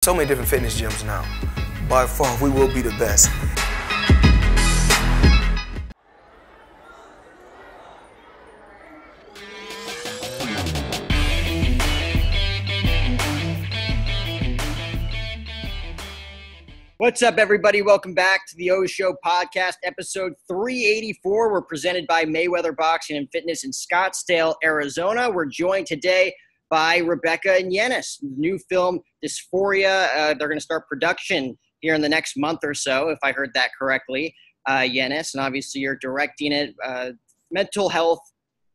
So many different fitness gyms now. By far, we will be the best. What's up, everybody? Welcome back to the O Show podcast, episode 384. We're presented by Mayweather Boxing and Fitness in Scottsdale, Arizona. We're joined today by Rebecca and Yennis. New film, Dysphoria. They're going to start production here in the next month or so, if I heard that correctly, Yennis. And obviously, you're directing it. Mental health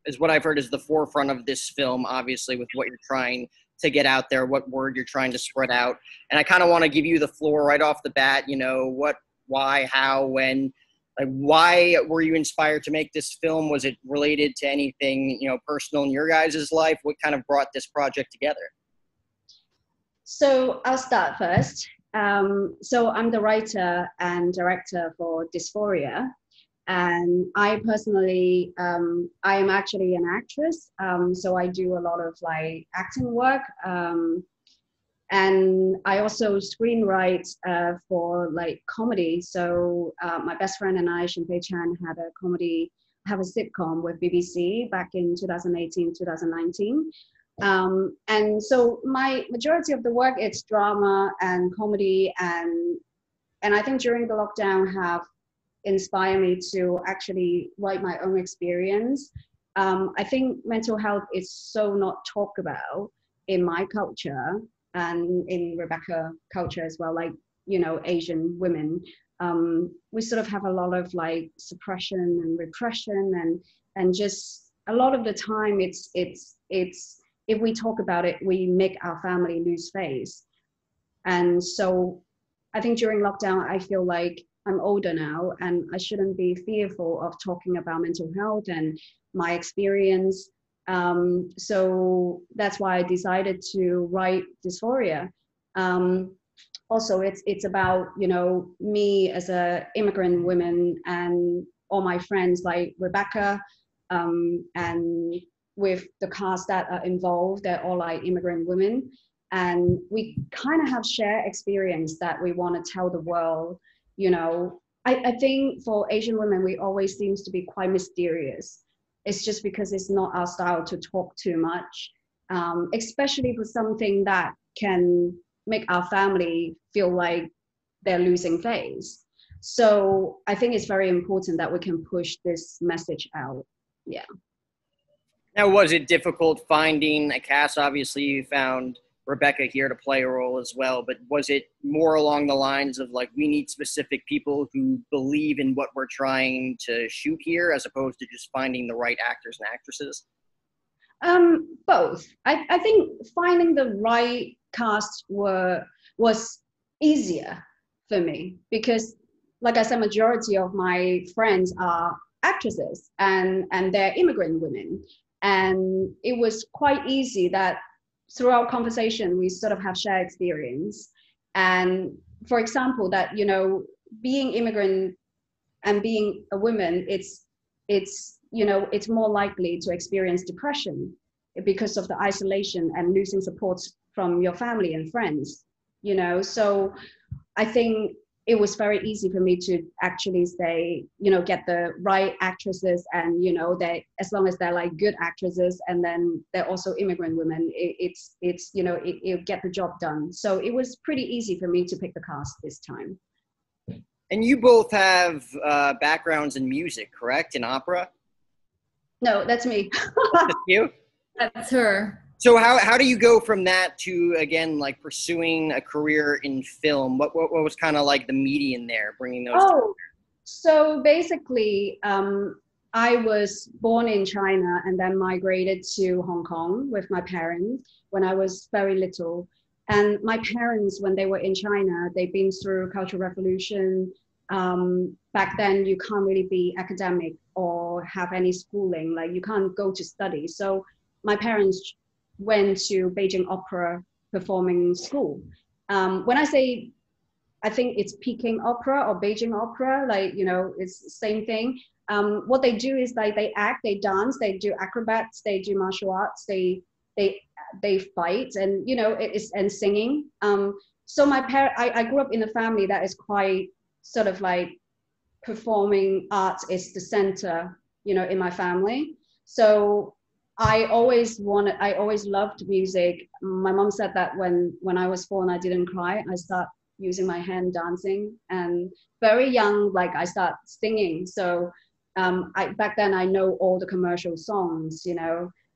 is what I've heard is the forefront of this film, obviously, with what you're trying to get out there, what word you're trying to spread out. And I kind of want to give you the floor right off the bat, you know, what, why, how, when, like, why were you inspired to make this film? Was it related to anything, you know, personal in your guys' life? What kind of brought this project together? So I'll start first. So I'm the writer and director for Dysphoria. And I personally, I am actually an actress. So I do a lot of like acting work. And I also screenwrite for like comedy. So my best friend and I, Shinpei Chan, have a sitcom with BBC back in 2018, 2019. And so my majority of the work, it's drama and comedy. And I think during the lockdown have inspired me to actually write my own experience. I think mental health is so not talked about in my culture and in Rebecca culture as well, like, you know, Asian women. We sort of have a lot of like suppression and repression and just a lot of the time it's if we talk about it, we make our family lose face. And so I think during lockdown, I feel like I'm older now and I shouldn't be fearful of talking about mental health and my experience. So that's why I decided to write Dysphoria. Also, it's about, you know, me as a immigrant woman and all my friends like Rebecca, and with the cast that are involved, they're all like immigrant women. And we kind of have shared experience that we want to tell the world. You know, I think for Asian women, we always seems to be quite mysterious. It's just because it's not our style to talk too much, especially for something that can make our family feel like they're losing face. So I think it's very important that we can push this message out. Yeah. Now, was it difficult finding a cast? Obviously, you found Rebecca here to play a role as well, but was it more along the lines of like, we need specific people who believe in what we're trying to shoot here, as opposed to just finding the right actors and actresses? Both. I think finding the right cast was easier for me because, like I said, majority of my friends are actresses and they're immigrant women. And it was quite easy that throughout conversation, we sort of have shared experience. And for example, that, you know, being immigrant and being a woman, it's, you know, it's more likely to experience depression because of the isolation and losing support from your family and friends, you know. So I think it was very easy for me to actually say, you know, get the right actresses and, you know, they, as long as they're like good actresses and then they're also immigrant women, it's you know, it'll get the job done. So it was pretty easy for me to pick the cast this time. And you both have backgrounds in music, correct? In opera? No, that's me. That's you? That's her. So how do you go from that to, again, like pursuing a career in film? What was kind of like the median there, bringing those together? So basically, I was born in China and then migrated to Hong Kong with my parents when I was very little. And my parents, when they were in China, they've been through Cultural Revolution. Back then, you can't really be academic or have any schooling, like you can't go to study. So my parents went to Beijing Opera Performing School. When I say, I think it's Peking Opera or Beijing Opera, like, you know, it's the same thing. What they do is like they act, they dance, they do acrobats, they do martial arts, they fight, and you know, and singing. So I grew up in a family that is quite sort of like performing arts is the center, in my family. So I always loved music. My mom said that when I was 4 and I didn't cry, I started using my hand dancing, and very young, like I start singing. So back then I know all the commercial songs,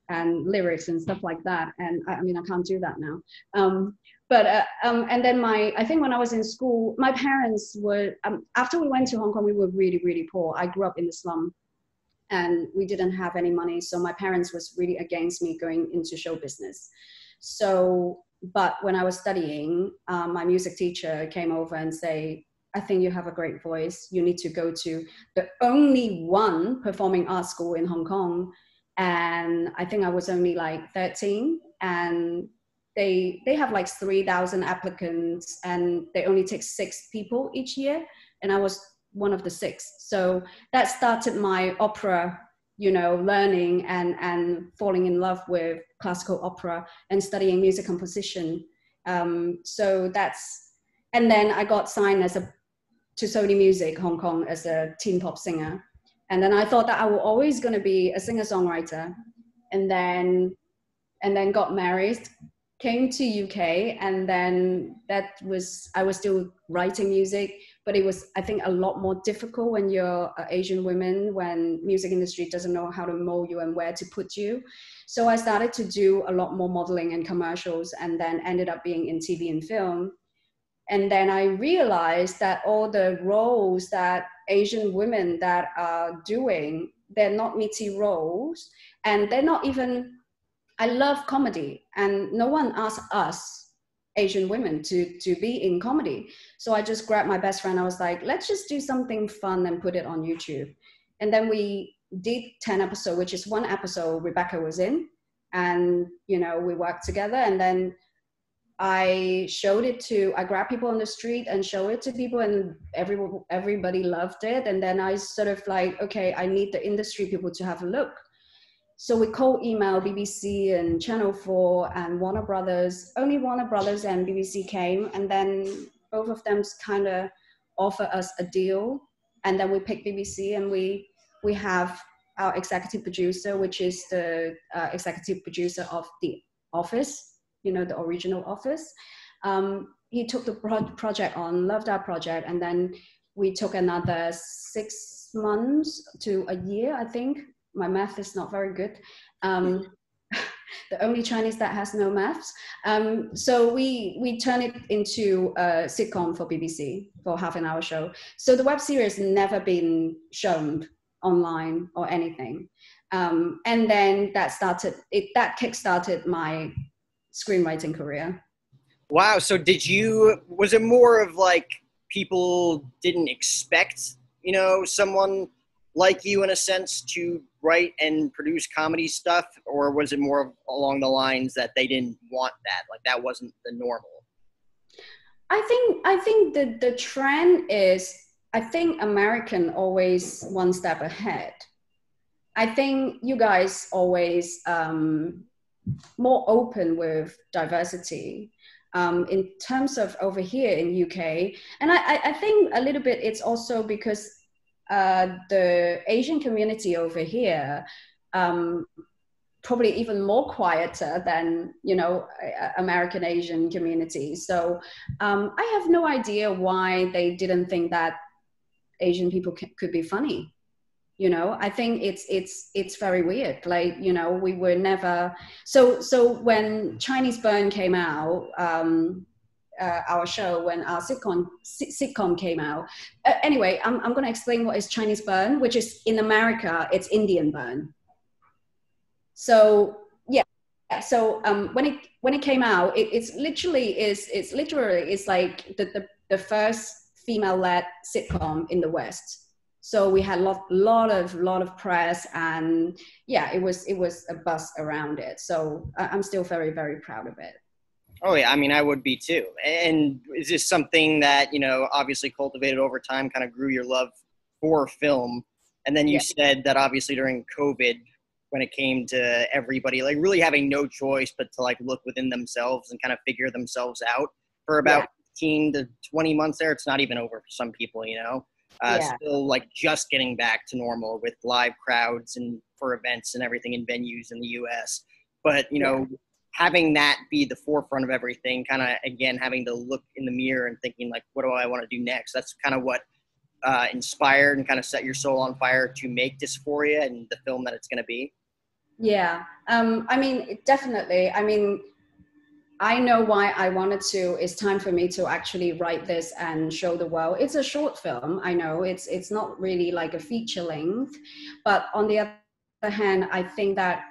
and lyrics and stuff like that. And I mean, I can't do that now. And then I think when I was in school, my parents were, after we went to Hong Kong, we were really, really poor. I grew up in the slum and we didn't have any money. So my parents was really against me going into show business. So, but when I was studying, my music teacher came over and say, I think you have a great voice. You need to go to the only one performing arts school in Hong Kong. And I think I was only like 13, and they have like 3,000 applicants and they only take 6 people each year. And I was one of the 6. So that started my opera, learning and falling in love with classical opera and studying music composition. And then I got signed to Sony Music Hong Kong as a teen pop singer. And then I thought that I was always going to be a singer-songwriter. And then got married, came to UK, and then I was still writing music, but it was, I think, a lot more difficult when you're an Asian woman, when music industry doesn't know how to mold you and where to put you. So I started to do a lot more modeling and commercials, and then ended up being in TV and film. And then I realized that all the roles that Asian women that are doing, they're not meaty roles, and they're not even, I love comedy, and no one asked us Asian women to be in comedy. So I just grabbed my best friend. I was like, let's just do something fun and put it on YouTube. And then we did 10 episodes, which is 1 episode Rebecca was in, and we worked together. And then I grabbed people on the street and showed it to people, and everybody loved it. And then I sort of like, okay, I need the industry people to have a look. So we cold emailed BBC and Channel 4 and Warner Brothers. Only Warner Brothers and BBC came, and then both of them kind of offered us a deal. And then we picked BBC, and we have our executive producer, which is the executive producer of The Office, the original Office. He took the project on, loved our project, and then we took another 6 months to a year, I think. My math is not very good. The only Chinese that has no maths. So we turn it into a sitcom for BBC for half-an-hour show. So the web series never been shown online or anything. And then that kickstarted my screenwriting career. Wow. So was it more of like people didn't expect, someone like you in a sense to write and produce comedy stuff, or was it more along the lines that they didn't want that, like that wasn't the normal? I think the trend is, I think American always one step ahead. I think you guys always more open with diversity in terms of over here in UK. And I think a little bit it's also because the Asian community over here probably even more quieter than American Asian community. So I have no idea why they didn't think that Asian people could be funny. I think it's very weird. Like, we were never, so when Chinese Burn came out, our show, when our sitcom came out. Anyway, I'm going to explain what is Chinese Burn, which is in America, it's Indian Burn. So yeah, so when it came out, it's literally like the first female-led sitcom in the West. So we had a lot of press, and yeah, it was a buzz around it. So I'm still very, very proud of it. Oh yeah, I mean, I would be too. And is this something that, obviously cultivated over time, kind of grew your love for film? And then you said that obviously during COVID, when it came to everybody, like really having no choice but to like look within themselves and kind of figure themselves out for about 18 to 20 months there. It's not even over for some people, you know. Still like just getting back to normal with live crowds and for events and everything in venues in the US. But, you know, having that be the forefront of everything, kind of, again, having to look in the mirror and thinking like, what do I want to do next? That's kind of what inspired and kind of set your soul on fire to make Dysphoria and the film that it's going to be. Yeah. I mean, definitely. I mean, I know why I wanted to. It's time for me to actually write this and show the world. It's a short film. I know it's not really like a feature length, but on the other hand, I think that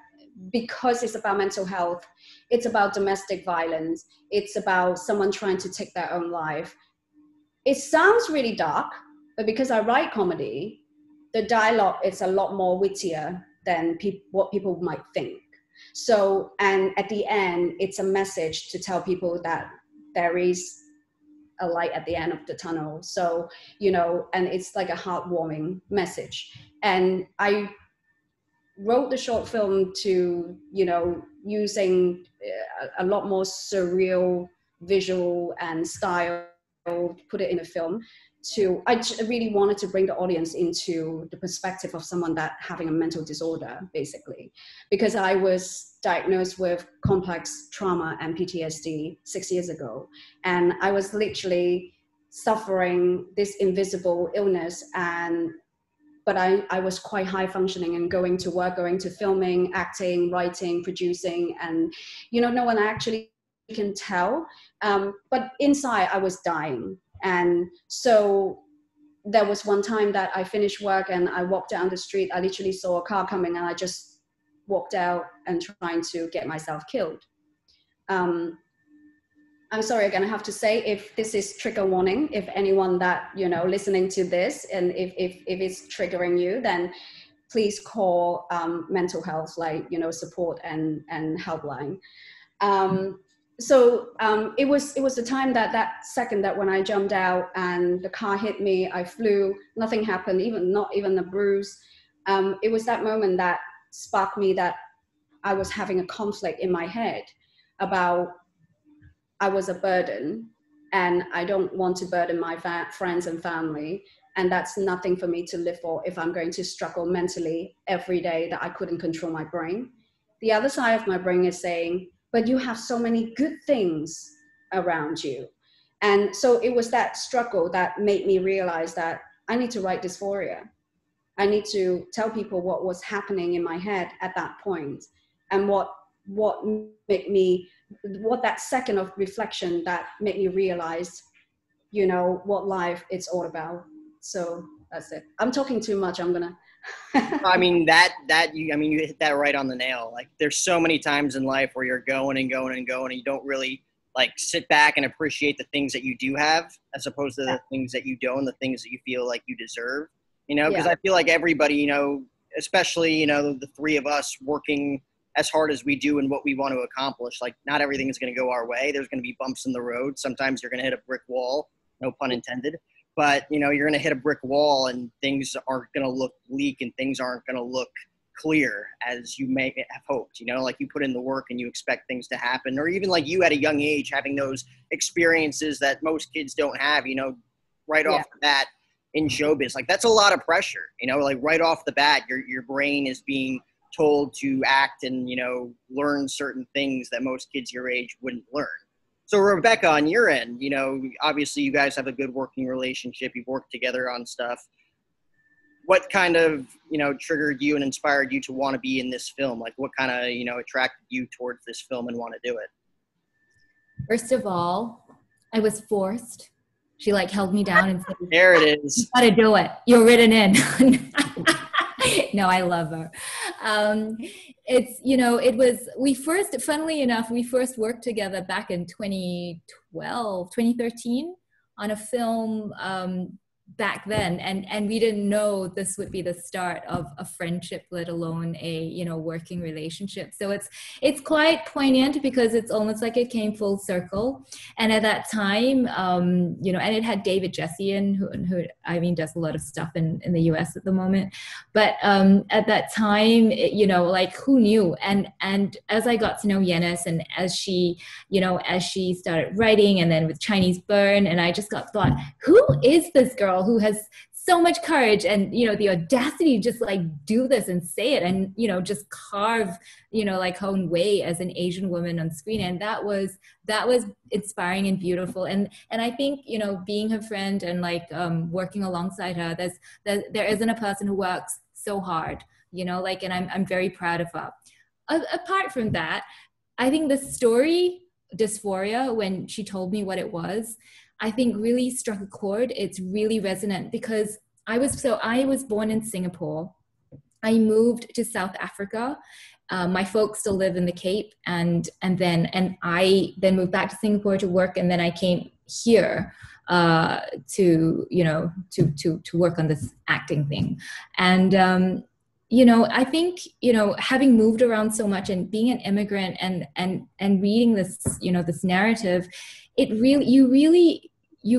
because it's about mental health, it's about domestic violence, it's about someone trying to take their own life. It sounds really dark, but because I write comedy, the dialogue is a lot more wittier than what people might think. So, and at the end, it's a message to tell people that there is a light at the end of the tunnel. So, you know, and it's like a heartwarming message. And I wrote the short film to, you know, using a lot more surreal visual and style, put it in a film. I really wanted to bring the audience into the perspective of someone that having a mental disorder, basically, because I was diagnosed with complex trauma and PTSD 6 years ago. And I was literally suffering this invisible illness, but I was quite high functioning and going to work, going to filming, acting, writing, producing, and, you know, no one actually can tell. But inside I was dying. And so there was one time that I finished work and I walked down the street. I literally saw a car coming and I just walked out and trying to get myself killed. I'm sorry, again, I have to say, if this is trigger warning, if anyone that, you know, listening to this, and if it's triggering you, then please call mental health, like, you know, support and helpline. So it was the time that second that when I jumped out and the car hit me, I flew, nothing happened, not even a bruise. It was that moment that sparked me that I was having a conflict in my head about I was a burden and I don't want to burden my friends and family. And that's nothing for me to live for if I'm going to struggle mentally every day that I couldn't control my brain. The other side of my brain is saying, but you have so many good things around you. And so it was that struggle that made me realize that I need to write Dysphoria. I need to tell people what was happening in my head at that point and what that second of reflection that made me realize, you know, what life is all about. So that's it. I'm talking too much. I'm gonna. I mean, you hit that right on the nail. Like, there's so many times in life where you're going and going and going, and you don't really like sit back and appreciate the things that you do have, as opposed to the things that you don't, the things that you feel like you deserve. You know, because I feel like everybody, you know, especially, you know, the three of us working as hard as we do and what we want to accomplish, like, not everything is going to go our way. There's going to be bumps in the road. Sometimes you're going to hit a brick wall, no pun intended. But, you know, you're going to hit a brick wall and things aren't going to look bleak and things aren't going to look clear as you may have hoped. You know, like, you put in the work and you expect things to happen, or even like you at a young age having those experiences that most kids don't have, you know, right off the bat in showbiz. Like, that's a lot of pressure, you know, like right off the bat, your brain is being told to act and, you know, learn certain things that most kids your age wouldn't learn. So Rebecca, on your end, you know, obviously you guys have a good working relationship. You've worked together on stuff. What kind of, you know, triggered you and inspired you to want to be in this film? Like, what kind of, you know, attracted you towards this film and want to do it? First of all, I was forced. She like held me down and said, there it is. You gotta do it. You're written in. No, I love her. It's, you know, funnily enough, we first worked together back in 2013 on a film back then, and we didn't know this would be the start of a friendship, let alone a, you know, working relationship. So it's quite poignant because it's almost like it came full circle. And at that time, you know, and it had David Jesse in, who I mean does a lot of stuff in the US at the moment, but at that time, you know, like who knew? And as I got to know Yennis, and as she, you know, as she started writing, and then with Chinese Burn, and I just thought, who is this girl who has so much courage and, you know, the audacity to just like do this and say it, and, you know, just carve, you know, like her own way as an Asian woman on screen. And that was inspiring and beautiful. And I think, you know, being her friend and like working alongside her, there isn't a person who works so hard, you know, like, and I'm very proud of her. Apart from that, I think the story Dysphoria, when she told me what it was, I think really struck a chord. It's really resonant because I was born in Singapore. I moved to South Africa. My folks still live in the Cape, and I then moved back to Singapore to work, and then I came here to, you know, to work on this acting thing. And you know, I think, you know, having moved around so much and being an immigrant and reading this, you know, this narrative, you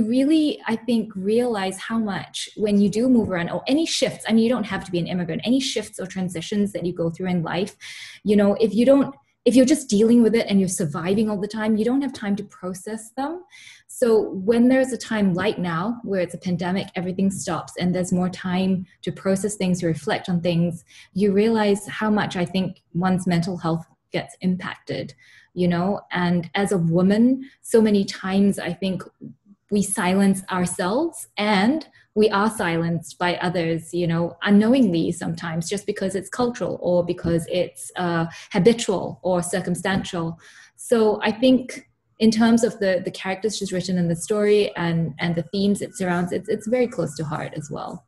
really, I think, realize how much when you do move around, or any shifts, I mean, you don't have to be an immigrant, any shifts or transitions that you go through in life, you know, if you're just dealing with it and you're surviving all the time, you don't have time to process them. So when there's a time like now where it's a pandemic, everything stops and there's more time to process things, to reflect on things, you realize how much, I think, one's mental health gets impacted, you know. And as a woman, so many times I think we silence ourselves, and we are silenced by others, you know, unknowingly sometimes, just because it's cultural or because it's habitual or circumstantial. So I think in terms of the characters she's written in the story and the themes it surrounds, it's very close to heart as well.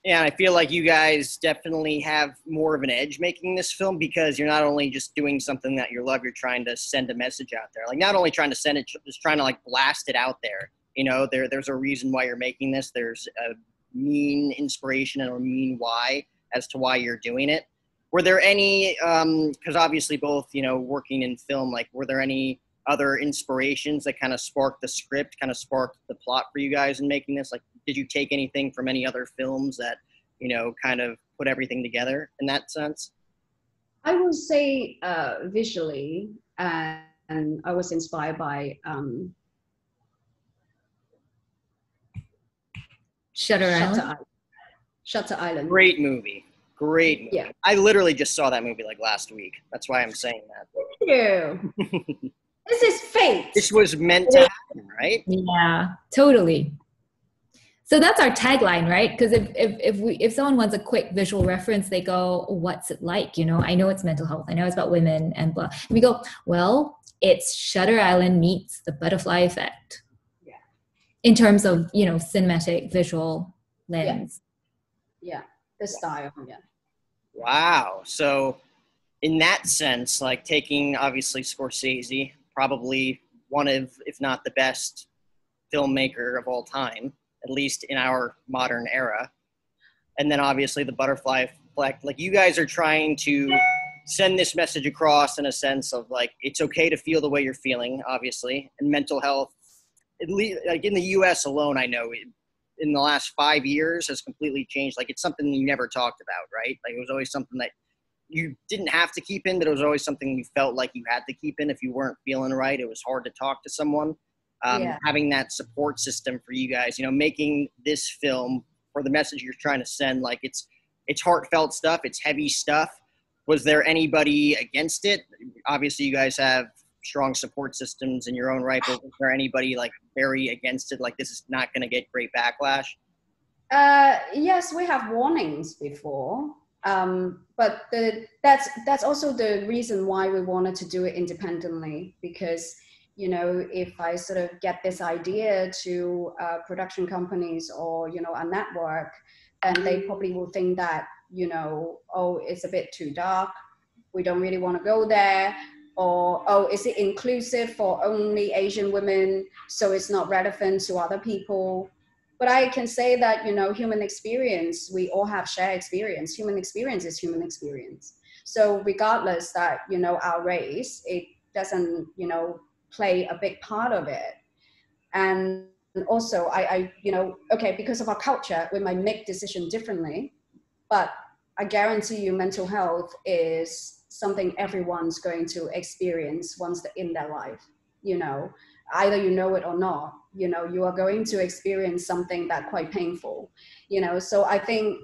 Yeah, I feel like you guys definitely have more of an edge making this film, because you're not only just doing something that you love, you're trying to send a message out there. Like, not only trying to send it, just trying to like blast it out there. You know, there's a reason why you're making this. There's a mean inspiration and a mean why as to why you're doing it. Were there any, because obviously both, you know, working in film, like, were there any other inspirations that kind of sparked the script, kind of sparked the plot for you guys in making this? Like, did you take anything from any other films that, you know, kind of put everything together in that sense? I would say visually, and I was inspired by Shutter Island. Shutter Island. Great movie. Great movie. Yeah. I literally just saw that movie like last week. That's why I'm saying that. Thank you. This is fate. This was meant to happen, right? Yeah, totally. So that's our tagline, right? Because if someone wants a quick visual reference, they go, "What's it like?" You know, I know it's mental health. I know it's about women and blah. And we go, well, it's Shutter Island meets The Butterfly Effect. Yeah. In terms of, you know, cinematic visual lens. Yeah. The style. Yeah. Wow. So in that sense, like, taking obviously Scorsese, probably one of, if not the best filmmaker of all time, at least in our modern era. And then obviously The Butterfly Effect, like, you guys are trying to send this message across in a sense of like, it's okay to feel the way you're feeling, obviously, and mental health, at least like in the US alone, I know in the last 5 years has completely changed. Like, it's something you never talked about, right? Like, it was always something that you didn't have to keep in, but it was always something you felt like you had to keep in. If you weren't feeling right, it was hard to talk to someone. Having that support system for you guys, you know, making this film for the message you're trying to send, like, it's heartfelt stuff, it's heavy stuff. Was there anybody against it? Obviously, you guys have strong support systems in your own right, but was there anybody like very against it? Like, this is not going to get great backlash? Yes, we have warnings before. But that's also the reason why we wanted to do it independently, because, you know, if I sort of get this idea to production companies or, you know, a network, then they probably will think that, you know, oh, it's a bit too dark, we don't really want to go there, or, oh, is it inclusive for only Asian women, so it's not relevant to other people? But I can say that, human experience, we all have shared experience. Human experience is human experience. So regardless that, our race, it doesn't, play a big part of it. And also okay, because of our culture, we might make decisions differently, but I guarantee you mental health is something everyone's going to experience once in their life, either you know it or not, you are going to experience something that's quite painful, so I think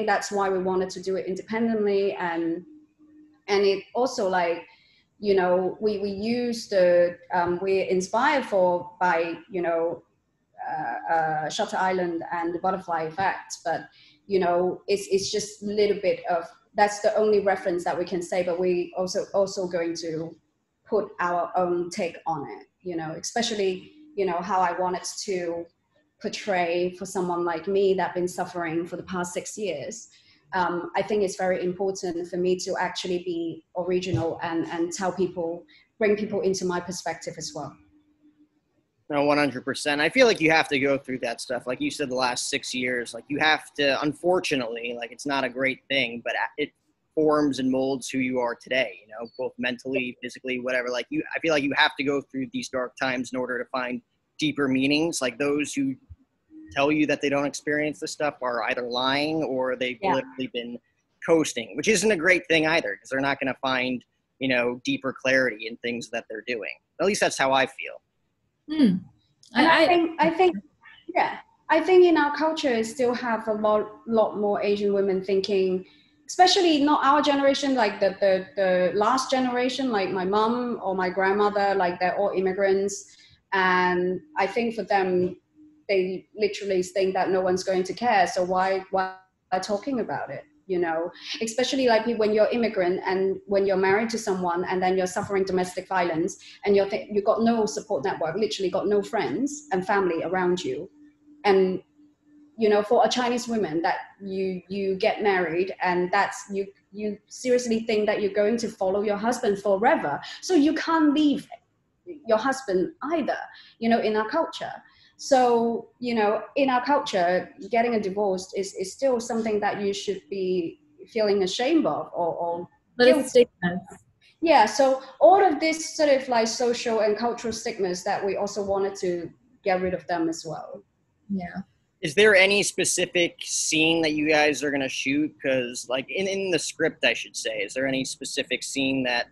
that's why we wanted to do it independently. And it also like, we use we're inspired by, Shutter Island and the Butterfly Effect, but it's just a little bit of, that's the only reference that we can say, but we also going to put our own take on it, especially, how I wanted to portray for someone like me that been suffering for the past 6 years. I think it's very important for me to actually be original and tell people, bring people into my perspective as well. No, 100%. I feel like you have to go through that stuff. Like you said, the last 6 years, like you have to, unfortunately, like it's not a great thing, but it forms and molds who you are today, both mentally, physically, whatever. Like I feel like you have to go through these dark times in order to find deeper meanings. Like those who tell you that they don't experience this stuff are either lying or they've literally been coasting, which isn't a great thing either, because they're not going to find, deeper clarity in things that they're doing. At least that's how I feel. And I think in our culture, it still have a lot more Asian women thinking, especially not our generation, like the last generation, like my mom or my grandmother, like they're all immigrants. And I think for them, they literally think that no one's going to care. So why talking about it? Especially like when you're immigrant and when you're married to someone and then you're suffering domestic violence and you've got no support network, literally got no friends and family around you. And, for a Chinese woman that you get married and that's, you seriously think that you're going to follow your husband forever. So you can't leave your husband either, in our culture. So, in our culture, getting a divorce is still something that you should be feeling ashamed of or stigmas. Yeah, so all of this sort of like social and cultural stigmas that we also wanted to get rid of them as well. Yeah. Is there any specific scene that you guys are going to shoot? Because like in the script, I should say, is there any specific scene that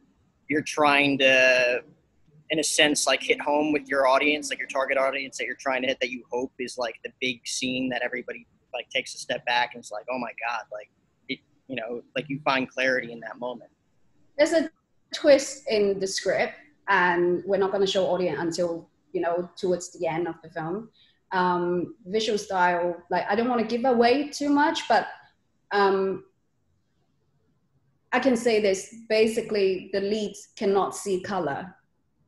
you're trying to, in a sense, like hit home with your audience, like your target audience that you're trying to hit, that you hope is like the big scene that everybody like takes a step back and is like, oh my God, like, like you find clarity in that moment? There's a twist in the script and we're not going to show audience until, towards the end of the film. Visual style, like I don't want to give away too much, but I can say this, basically the lead cannot see color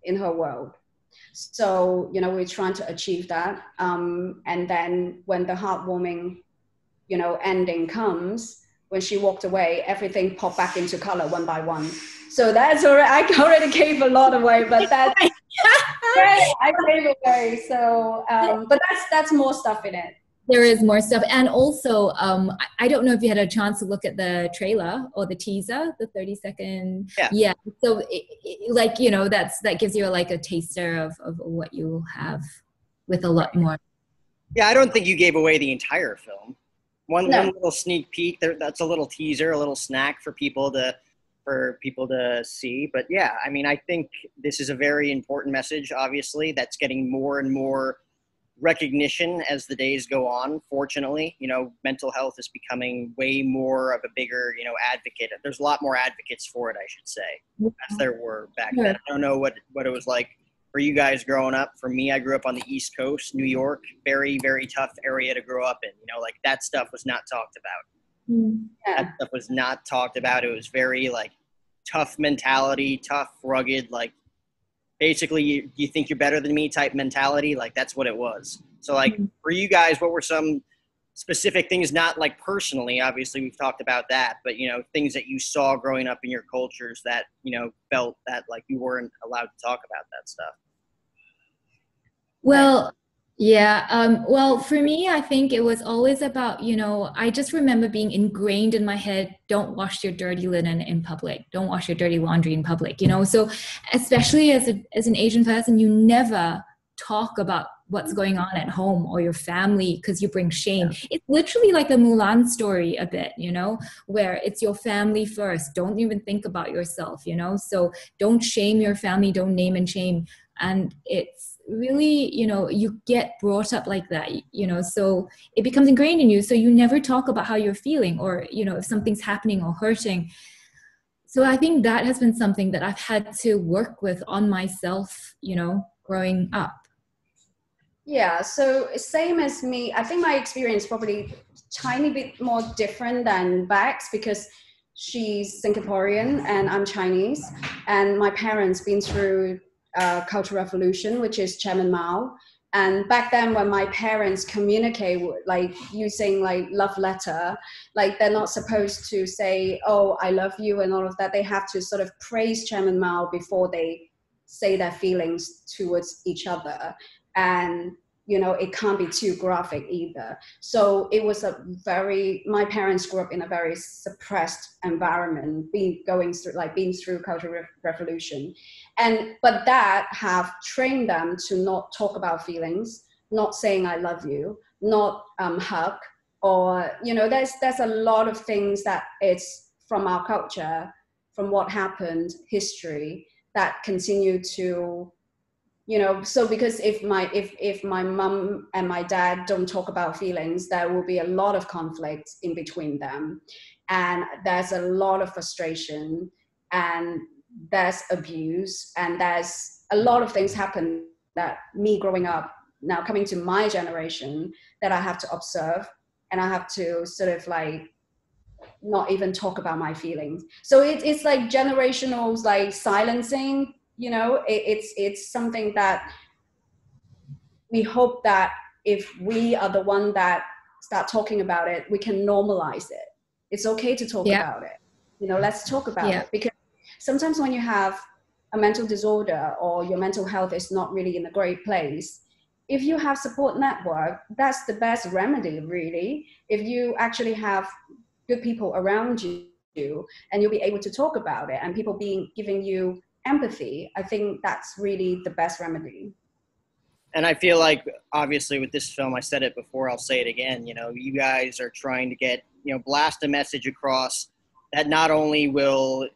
in her world. So, we're trying to achieve that. And then when the heartwarming, ending comes, when she walked away, everything popped back into color one by one. So that's already, I already gave a lot away, but that's, I gave away. So, but that's more stuff in it. There is more stuff. And also, I don't know if you had a chance to look at the trailer or the teaser, the 30-second. Yeah. So that gives you like a taster of what you have with a lot more. Yeah. I don't think you gave away the entire film. One little sneak peek there. That's a little teaser, a little snack for people to see. But yeah, I mean, I think this is a very important message, obviously, that's getting more and more recognition as the days go on. Fortunately, mental health is becoming way more of a bigger, advocate. There's a lot more advocates for it, I should say, as there were back then. I don't know what it was like for you guys growing up. For me, I grew up on the East Coast, New York, very, very tough area to grow up in. Like that stuff was not talked about. That stuff was not talked about. It was very like tough mentality, tough, rugged, like basically you think you're better than me type mentality. Like that's what it was. So like for you guys, what were some specific things, not like personally, obviously we've talked about that, but things that you saw growing up in your cultures that, felt that like you weren't allowed to talk about that stuff? Well, Yeah, well, for me, I think it was always about, I just remember being ingrained in my head, don't wash your dirty linen in public, don't wash your dirty laundry in public, so especially as an Asian person, you never talk about what's going on at home or your family because you bring shame. It's literally like the Mulan story a bit, where it's your family first. Don't even think about yourself, so don't shame your family, don't name and shame. And it's really, you get brought up like that, so it becomes ingrained in you. So you never talk about how you're feeling or, if something's happening or hurting. So I think that has been something that I've had to work with on myself, growing up. Yeah, so same as me. I think my experience probably tiny bit more different than Bex because she's Singaporean and I'm Chinese, and my parents been through Cultural Revolution, which is Chairman Mao. And back then when my parents communicate like using like love letter, like they're not supposed to say, oh, I love you and all of that. They have to sort of praise Chairman Mao before they say their feelings towards each other. And it can't be too graphic either. So it was my parents grew up in a very suppressed environment, being through Cultural Revolution. But that have trained them to not talk about feelings, not saying I love you, not hug, or, there's a lot of things that it's from our culture, from what happened, history, that continue to, so because if my mum and my dad don't talk about feelings, there will be a lot of conflict in between them, and there's a lot of frustration, and there's abuse, and there's a lot of things happen that me growing up now coming to my generation that I have to observe, and I have to sort of like not even talk about my feelings. So it's like generational like silencing. It's something that we hope that if we are the one that start talking about it, we can normalize it. It's okay to talk about it. Let's talk about it. Because sometimes when you have a mental disorder or your mental health is not really in a great place, if you have support network, that's the best remedy, really. If you actually have good people around you and you'll be able to talk about it and people giving you empathy, I think that's really the best remedy. And I feel like, obviously, with this film, I said it before, I'll say it again, you guys are trying to get, blast a message across that not only will,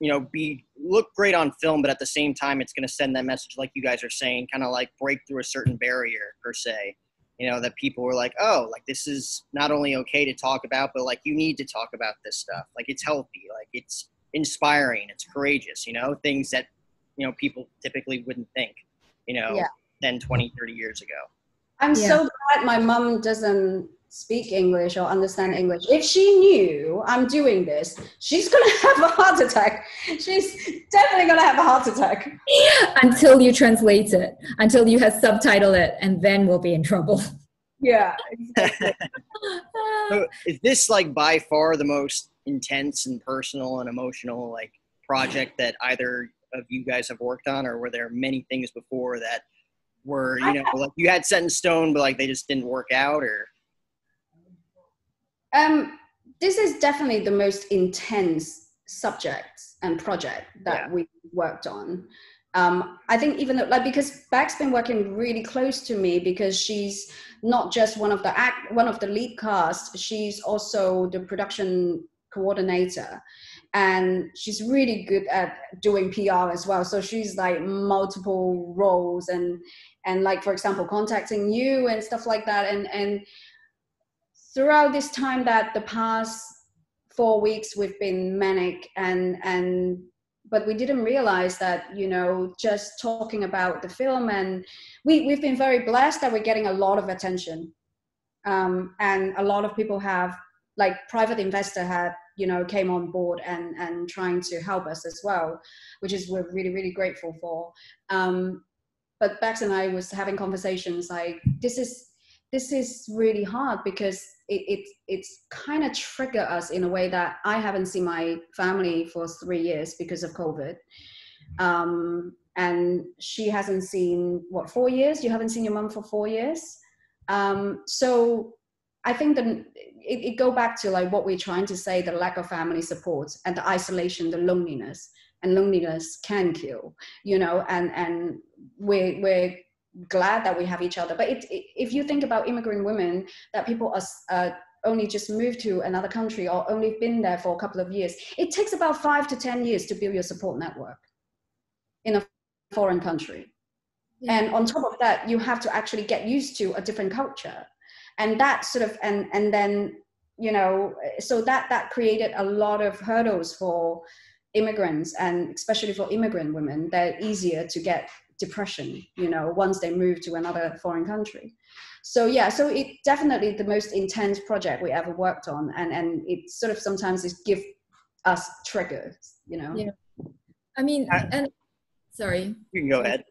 look great on film, but at the same time, it's going to send that message, like you guys are saying, kind of like break through a certain barrier, per se, that people were like, oh, like this is not only okay to talk about, but like you need to talk about this stuff. Like it's healthy, like it's inspiring, it's courageous, things that, people typically wouldn't think, 10, 20, 30 years ago. I'm so glad my mom doesn't speak English or understand English. If she knew I'm doing this, she's going to have a heart attack. She's definitely going to have a heart attack. Until you translate it, until you have subtitled it, and then we'll be in trouble. Yeah, exactly. So is this like by far the most intense and personal and emotional like project that either of you guys have worked on, or were there many things before that were, like you had set in stone, but like they just didn't work out? Or this is definitely the most intense subject and project that we worked on. I think even though, because Beck's been working really close to me, because she's not just one of the lead cast, she's also the production coordinator, and she's really good at doing PR as well. So she's like multiple roles and like, for example, contacting you and stuff like that. And throughout this time, that the past 4 weeks we've been manic, but we didn't realize that, just talking about the film, and we've been very blessed that we're getting a lot of attention. And a lot of people have, like private investor had, came on board and trying to help us as well, which is we're really, really grateful for. But Bex and I was having conversations like, this is really hard, because it's kind of trigger us in a way that I haven't seen my family for 3 years because of COVID. and she hasn't seen, 4 years? You haven't seen your mum for 4 years. So I think that it go back to like what we're trying to say, the lack of family support and the isolation, the loneliness, and loneliness can kill, you know, and we're glad that we have each other. But if you think about immigrant women, that people are only just moved to another country or only been there for a couple of years, it takes about 5 to 10 years to build your support network in a foreign country. Yeah. And on top of that, you have to actually get used to a different culture. And that sort of, and then, you know, so that created a lot of hurdles for immigrants, and especially for immigrant women. They're easier to get depression, you know, once they move to another foreign country. So yeah, so it definitely the most intense project we ever worked on, and it sort of sometimes it gives us triggers, you know. Yeah, I mean, and sorry, you can go ahead.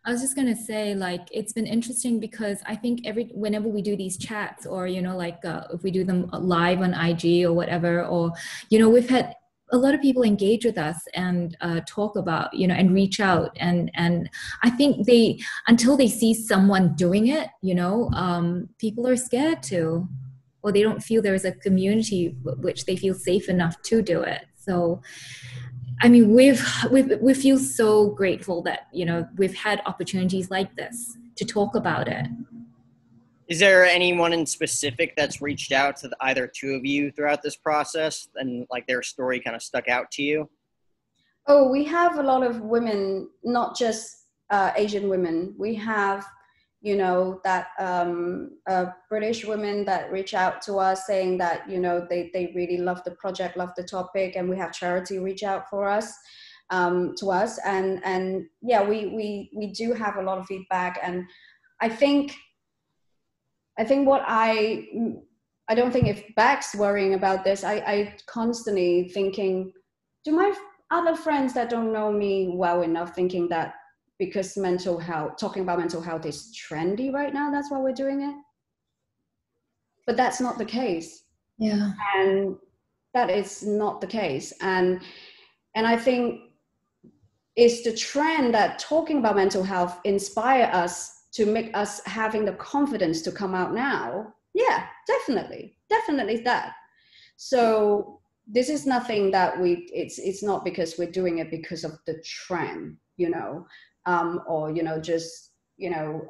I was just gonna say, like, it's been interesting because I think whenever we do these chats, or you know, like if we do them live on IG or whatever, or you know, we've had a lot of people engage with us and talk about, you know, and reach out, and I think until they see someone doing it, you know, people are scared to, or they don't feel there's a community which they feel safe enough to do it. So I mean, we feel so grateful that, you know, we've had opportunities like this to talk about it. Is there anyone in specific that's reached out to either two of you throughout this process, and like their story kind of stuck out to you? Oh, we have a lot of women, not just Asian women. We have, you know, that British women that reach out to us saying that, you know, they really love the project, love the topic, and we have charity reach out for us, to us. And yeah, we do have a lot of feedback. And I think what I don't think if Beck's worrying about this, I constantly thinking, do my other friends that don't know me well enough thinking that because talking about mental health is trendy right now, that's why we're doing it? But that's not the case. Yeah. And that is not the case. And I think it's the trend that talking about mental health inspire us to make us having the confidence to come out now. Yeah, definitely that. So this is nothing that it's not because we're doing it because of the trend, you know, or, you know, just, you know,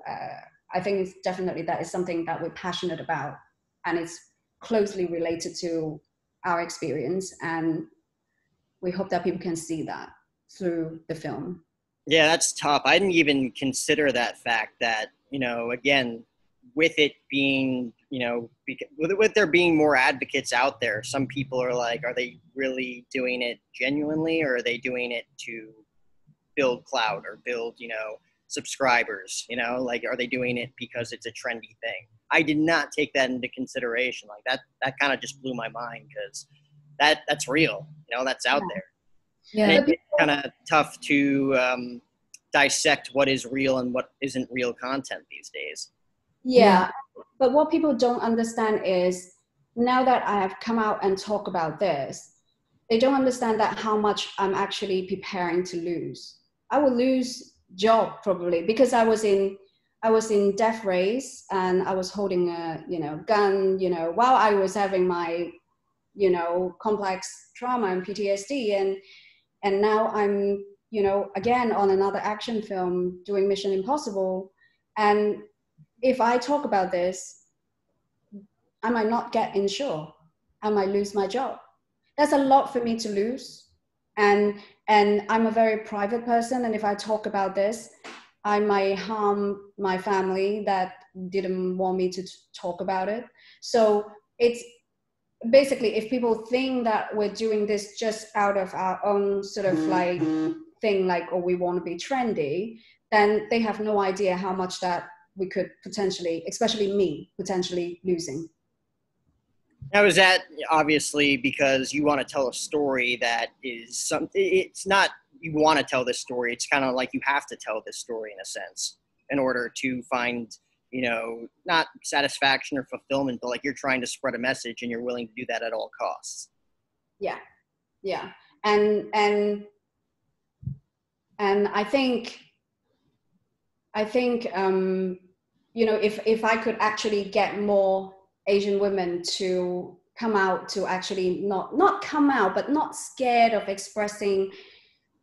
I think it's definitely that is something that we're passionate about, and it's closely related to our experience, and we hope that people can see that through the film. Yeah, that's tough. I didn't even consider that fact that, you know, again, with it being, you know, with there being more advocates out there, some people are like, are they really doing it genuinely, or are they doing it to build clout or build, you know, subscribers, you know, like, are they doing it because it's a trendy thing? I did not take that into consideration. Like that kind of just blew my mind, because that's real, you know, that's out there. Yeah. And it's kind of tough to dissect what is real and what isn't real content these days. Yeah, but what people don't understand is, now that I have come out and talk about this, they don't understand that how much I'm actually preparing to lose. I will lose job probably, because I was in death race, and I was holding a, you know, gun, you know, while I was having my, you know, complex trauma and PTSD, and now I'm, you know, again on another action film doing Mission Impossible, and if I talk about this, I might not get insured. I might lose my job. That's a lot for me to lose. And I'm a very private person. And if I talk about this, I might harm my family that didn't want me to talk about it. So it's basically, if people think that we're doing this just out of our own sort of like thing, like, oh, we want to be trendy, then they have no idea how much that we could potentially, especially me, potentially losing. Now, is that obviously because you want to tell a story that is something, it's not you want to tell this story, it's kind of like you have to tell this story in a sense in order to find, you know, not satisfaction or fulfillment, but like you're trying to spread a message and you're willing to do that at all costs. Yeah. And And I think, you know, if I could actually get more Asian women to come out, to actually not come out, but not scared of expressing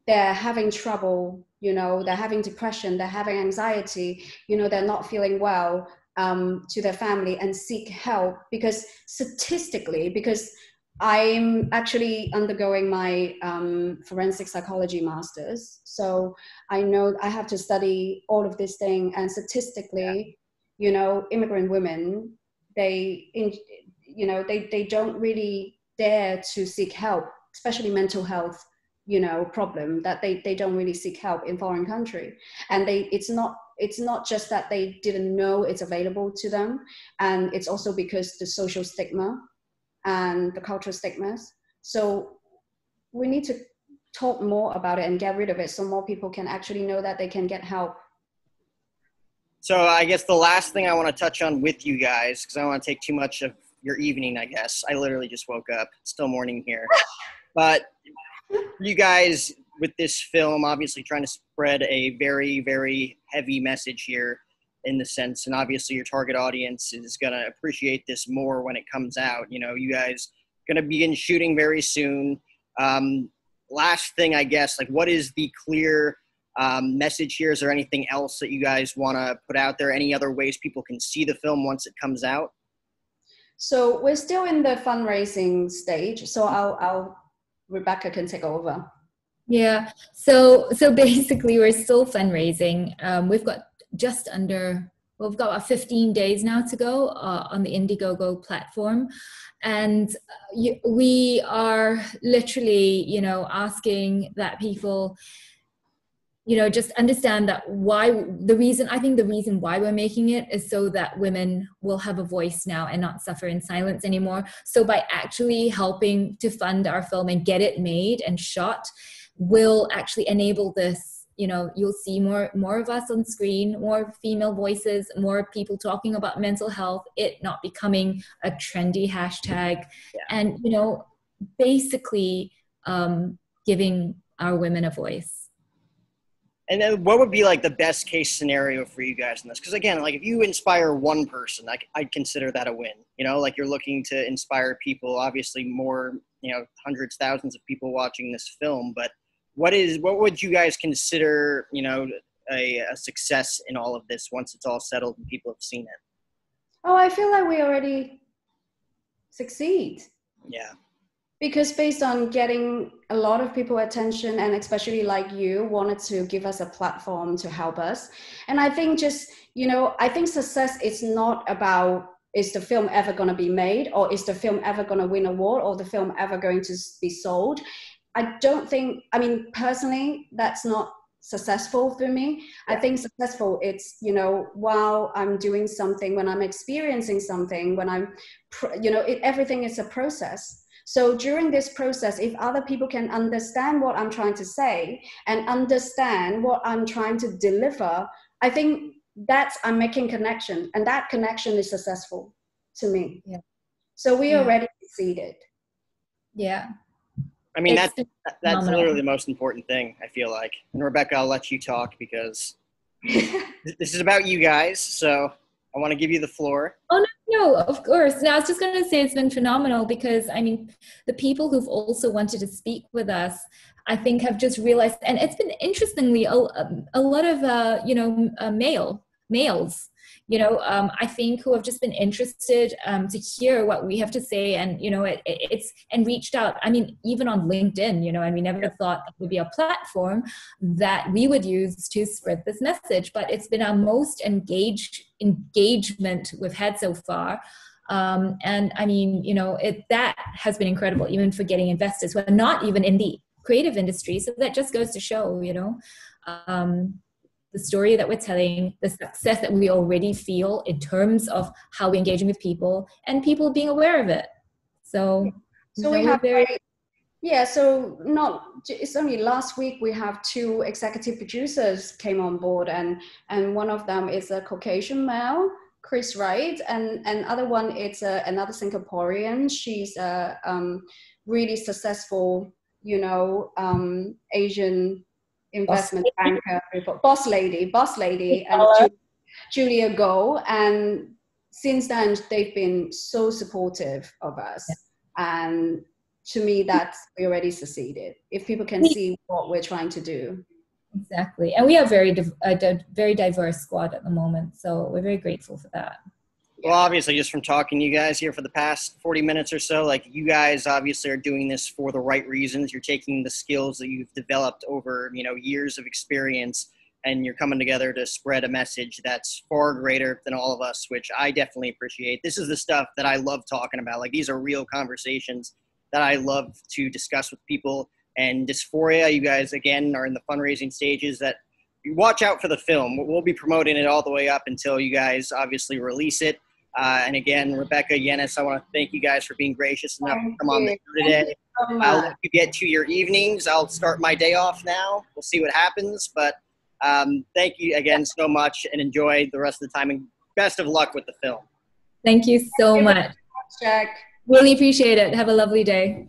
they're having trouble, you know, they're having depression, they're having anxiety, you know, they're not feeling well, to their family, and seek help. Because statistically, because I'm actually undergoing my forensic psychology master's, so I know I have to study all of this thing, and statistically, you know, immigrant women, you know, they don't really dare to seek help, especially mental health, you know, problem, that they don't really seek help in foreign country. And it's not just that they didn't know it's available to them, and it's also because the social stigma and the cultural stigmas. So we need to talk more about it and get rid of it, so more people can actually know that they can get help. So I guess the last thing I want to touch on with you guys, because I don't want to take too much of your evening, I guess. I literally just woke up. It's still morning here. But you guys, with this film, obviously trying to spread a very, very heavy message here, in the sense, and obviously your target audience is going to appreciate this more when it comes out. You know, you guys going to begin shooting very soon. Last thing, I guess, like, what is the clear message here? Is there anything else that you guys want to put out there? Any other ways people can see the film once it comes out? So we're still in the fundraising stage. So Rebecca can take over. Yeah. So basically, we're still fundraising. We've got we've got about 15 days now to go on the Indiegogo platform. And we are literally, you know, asking that people, you know, just understand that the reason why we're making it is so that women will have a voice now and not suffer in silence anymore. So by actually helping to fund our film and get it made and shot, will actually enable this. You know, you'll see more of us on screen, more female voices, more people talking about mental health, it not becoming a trendy hashtag. Yeah. And, you know, basically giving our women a voice. And then what would be like the best case scenario for you guys in this? Because again, like, if you inspire one person, I'd consider that a win. You know, like, you're looking to inspire people, obviously more, you know, hundreds, thousands of people watching this film, but what would you guys consider, you know, a success in all of this once it's all settled and people have seen it? Oh, I feel like we already succeed. Yeah. Because based on getting a lot of people attention, and especially like you wanted to give us a platform to help us. And I think just, you know, I think success is not about, is the film ever going to be made, or is the film ever going to win an award, or the film ever going to be sold. I don't think, I mean, personally, that's not successful for me. Yeah. I think successful, it's, you know, while I'm doing something, when I'm experiencing something, when I'm, you know, everything is a process. So during this process, if other people can understand what I'm trying to say and understand what I'm trying to deliver, I think I'm making connection, and that connection is successful to me. Yeah. So we already succeeded. Yeah. I mean, that's literally the most important thing, I feel like. And Rebecca, I'll let you talk because this is about you guys. So I want to give you the floor. Oh, no, of course. No, I was just going to say it's been phenomenal because, I mean, the people who've also wanted to speak with us, I think, have just realized, and it's been interestingly a lot of, you know, males, you know, I think, who have just been interested to hear what we have to say, and, you know, it's and reached out. I mean, even on LinkedIn, you know, and we never thought it would be a platform that we would use to spread this message, but it's been our most engagement we've had so far. And I mean, you know, that has been incredible, even for getting investors who are not even in the creative industry. So that just goes to show, you know, the story that we're telling, the success that we already feel in terms of how we're engaging with people and people being aware of it. So we have so it's only last week we have 2 executive producers came on board, and one of them is a Caucasian male, Chris Wright, and other one it's another Singaporean. She's a really successful, you know, Asian investment banker before, boss lady, and Julia Go. And since then, they've been so supportive of us. And to me, we already succeeded. If people can see what we're trying to do. Exactly. And we have a very diverse squad at the moment. So we're very grateful for that. Well, obviously, just from talking to you guys here for the past 40 minutes or so, like, you guys obviously are doing this for the right reasons. You're taking the skills that you've developed over, years of experience, and you're coming together to spread a message that's far greater than all of us, which I definitely appreciate. This is the stuff that I love talking about. Like, these are real conversations that I love to discuss with people. And Dysphoria, you guys, again, are in the fundraising stages. That watch out for the film. We'll be promoting it all the way up until you guys obviously release it. And again, Rebecca, Yennis, I want to thank you guys for being gracious enough to come on the show today. I'll let you get to your evenings. I'll start my day off now. We'll see what happens. But thank you again so much, and enjoy the rest of the time. And best of luck with the film. Thank you so much. Jack. Really appreciate it. Have a lovely day.